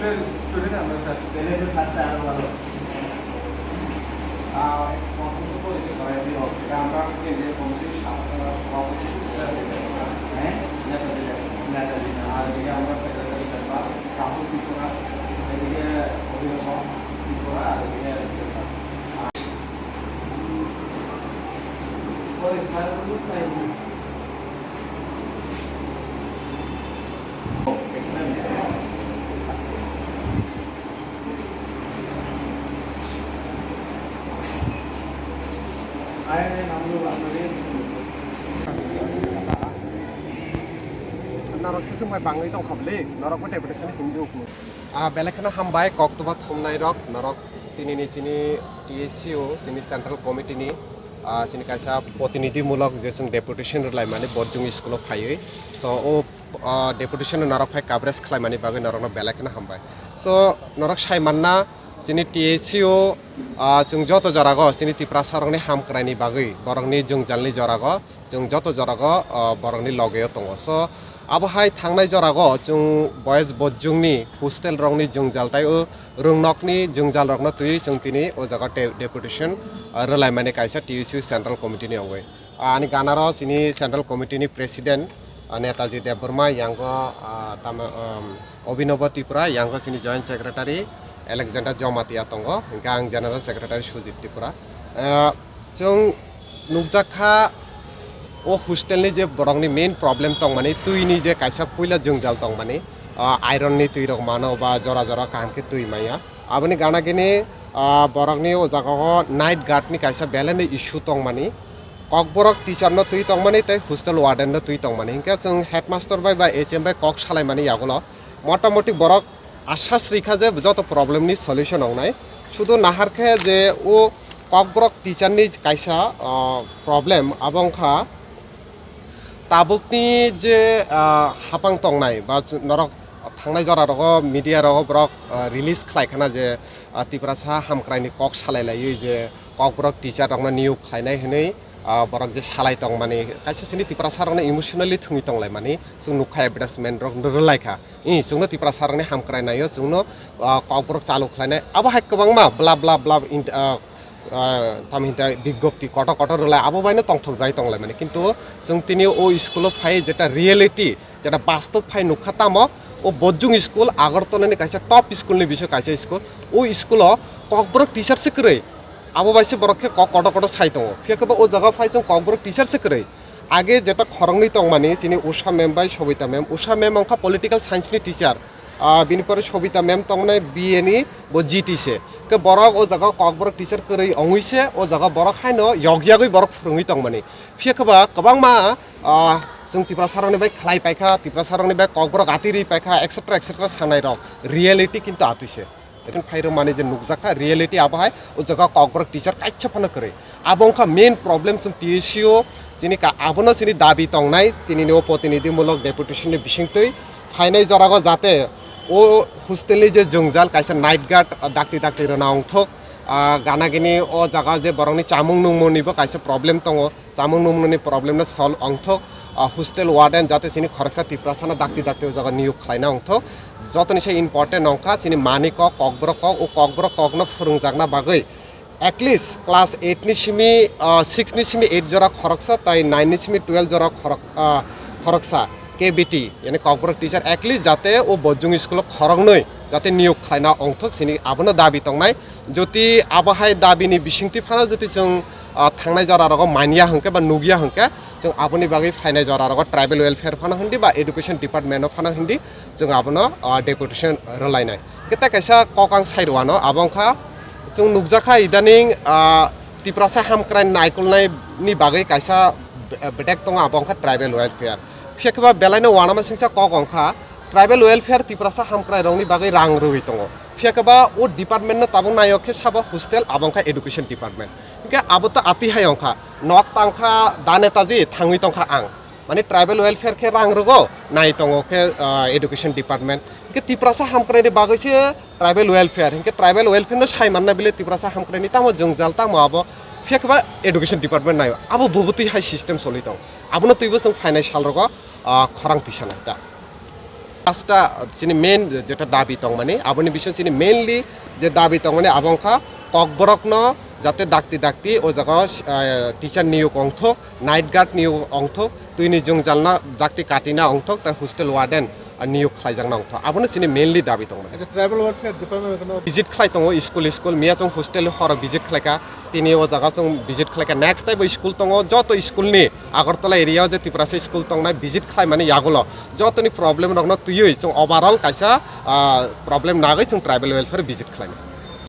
স্কুলের স্টুডেন্ট আমরা স্যার তাহলে তো থাকতে আরো ভালো কমিটি করেছে কয়েকদিন থেকে আমরা কেন্দ্রীয় কমিটির সভাপতি হ্যাঁ নেতাজি আর এদিকে আমরা সেক্রেটারি মেম্বার রাহুল ত্রিপুরা এদিকে অভিভাবক ত্রিপুরা আর এদিকে narok sesungmai bangai tong khabli narok deputation hindu ku belakana hambai koktoba thumnai rok narok tinini sini TSU sini central committee ni sini kaisa protinidhi mulok je sung deputation lai mane Budhjung school of phai so o deputation narok phai coverage khlai mani bagai narok belakana hambai so narok sai manna sini TSU jung joto jarago sini twiprasarwchapmwng ni hamkraini bagai borongni jung jalni jarago jung joto jarago borongni logeo tongo so abahai thangnai jarago jung boys Budhjungni hostel rongni jungjal tai o nokni jungjal rokno tui jung tini o jaga deputation relai mane kaisa TSU central committee ni ongoi ani ganaro sini central committee ni president Netaji Deborma yango Obhinav Tripura yango sini joint secretary Alexander Jomatia tongo gang general secretary Sujit Tripura jung nukjakha o hostel ni je borong ni main problem tong mani tui ni je kaisa Puila jungjal tong mani iron ni tui rok mano ba jora jora kam ke tui maya aboni gana gini borong ni o jaga night guard ni kaisa belen issue tong mani kok borok teacher no tui tong mani tai hostel warden no tui tong mani hingke jung headmaster bai ba HM bai kok salai mani yagulo motamoti borok আশ্বাস রেখা যে যত problem নি solution নাই শুধু নাহারখে যে ও Kokborok teacher নি কাইসা problem আবংখা তাবুকনি যে হাপাং তংনাই বা নরক থাংনাই জরা রগ মিডিয়া রগ ব্রক রিলিজ খাইখানা যে ত্রিপুরাসা হামক্রাইনি কক সালাইলাই যে ককব্রক টিচার রংনা নিয়োগ খাইনাই হनै borok je salai tong mani kaisa sini twiprasarwchapmwng emotionally thungi tonglai mani sung nukha advertisement rok rulaikha sungno twiprasarwchapmwng hamkrai nayo sungno kokborok chalu khlainai abo hai kwbangma bla bla bla tamhinta bigjopti koto koto rulai abo baino tongthok jai tonglai mani kintu sung tini o school phai jeta reality jeta bastob phai nukha tamo o Budhjung school agartala ni kaisa top school ni bisho kaisa school o school o kokborok teacher se krei abo baise borokhe koto koto sai tongo phekaba o jaga phai jong kokborok teacher se krei আগে যেটা খরংনি তংমানি চিনি Usha ma'am বাই Sabita ma'am Usha ma'am অংখা political science নি teacher বিনি পরে সবিতা মেম তংনাই বিএ নি বো জিটিসে কে বরক ও জায়গা ককবরক টিচার কरै অংইছে ও জায়গা বরক হাইনো यगयागै বরক ফরংই তংমানি ফিয়াখবা কবাংমা जों ত্রিপ্রাসারwchapmwng बाय खलाय पाइखा ত্রিপ্রাসারwchapmwng बाय ककबरक आतिरि पाइखा एक्सेट्रा सानाय रक रियलिटी किन्तु आतिसे लेकिन फाइरो माने जे नुकजाखा रियलिटी आबाहाय ओ जगह ककबरक टीचर काइच्छा फानो करे आबंखा मेन प्रॉब्लम जों TSU जिनि का आबनो सिनि दाबी तंगनाय तिनिनो प्रतिनिधिमूलक डेपुटेशन नि बिसिंतै फाइनाय जरागो जाते ओ हस्टेलनि जे जोंजाल काइसा नाइट गार्ड दाक्ति रना अंथक गानागिनि ओ जागा जे बरंनि चामुं नुमनिबो काइसा प्रॉब्लम तंगो चामुं नुमनि प्रॉब्लम न सल्व अंथक हस्टेल वार्डन जाते सिनि खरकसा टिप्रासाना दाक्ति ओ जागा नियोग खायना अंथक जतनि से इम्पर्टेन्ट अंखा सिनि मानिक ककबरक ओ ककबरक ककनो फोरोंजागना बागै एटलिस्ट क्लास 8 नि सिमी 6 नि सिमी 8 जरा खरकसा ताई 9 नि सिमी 12 जरा खरकसा केबिटी यानी ककबरक टीचर एटलिस्ट जाते ओ Budhjung स्कूल खरंगनै जाते नियोग खायना अंथक सिनि आबनो दाबी तंगनाय जति आबाहाय दाबिनि बिसिंति फाना जति जों थांनाय जरा रग मानिया हंके बा नुगिया हंके जों आबोनि बागै फायनाय जरा रग ट्राइबल वेलफेयर फाना हंदी बा एडुकेशन डिपार्टमेन्ट फाना हंदी जों आबनो डेपुटेशन रलायनाय केता कैसा ककां साइरवानो आबंखा जों नुकजाखा इदानिं टिप्रासा हामक्राइन नायकुलनाय नि बागै कैसा बेटेक दङ आबंखा ट्राइबल वेलफेयर फेकबा बेलायनो वानामा सिंसा ककंखा ट्राइबल वेलफेयर टिप्रासा हामक्राइ रंनि बागै रां रुइ दङ फेकबा ओ डिपार्टमेन्ट न ताबं नायखे साबा हस्टेल आबंखा एडुकेशन डिपार्टमेन्ट के आबोता आति हाय अंखा नक तांखा दानेताजी थांगि तंखा आं माने ट्राइबल वेलफेयर के रां रगो नाय तंगो के एडुकेशन डिपार्टमेंट के टिप्रासा हामक्राइनि बागैसो ट्राइबल वेलफेयर के ट्राइबल वेलफेयर न साइ मानना बिले टिप्रासा हामक्राइनि तामो जोंजाल तामो आबो फेकबा एडुकेशन डिपार्टमेंट नायो आबो बहुति हाई सिस्टेम सलितों आबनो तैबो जों फाइनान्सियल रगो खरां तिसाना दा পাঁচটা চিনি মেন যেটা দাবি তং মানে আবনি বিষয় চিনি মেইনলি যে দাবি তং মানে আবংখা ককবরকন যাতে দাক্তি ও জায়গা টিচার নিয়োগ অংথক নাইট গার্ড নিয়োগ অংথক তুইনি জং জালনা দাক্তি কাটিনা অংথক তা হোস্টেল ওয়ার্ডেন নিয়োগ খাইজাंना অংথ আবনি চিনি মেইনলি দাবি তং মানে ট্রাইবেল ওয়েলফেয়ার ডিপার্টমেন্ট ভিজিট খাই তং স্কুল মিয়া চং হোস্টেল হর ভিজিট খাইকা তিনি ও জায়গা চং ভিজিট খাইকা নেক্সট টাইম স্কুল তং যত স্কুলনি আগরতলা এরিয়াও যে ত্রিপুরাসা স্কুল তং না ভিজিট খাই মানে ইয়াগুলো যতনি প্রবলেম রং তুই চং ওভারঅল কাইসা প্রবলেম নাগৈ চং ট্রাইবেল ওয়েলফেয়ার ভিজিট খাই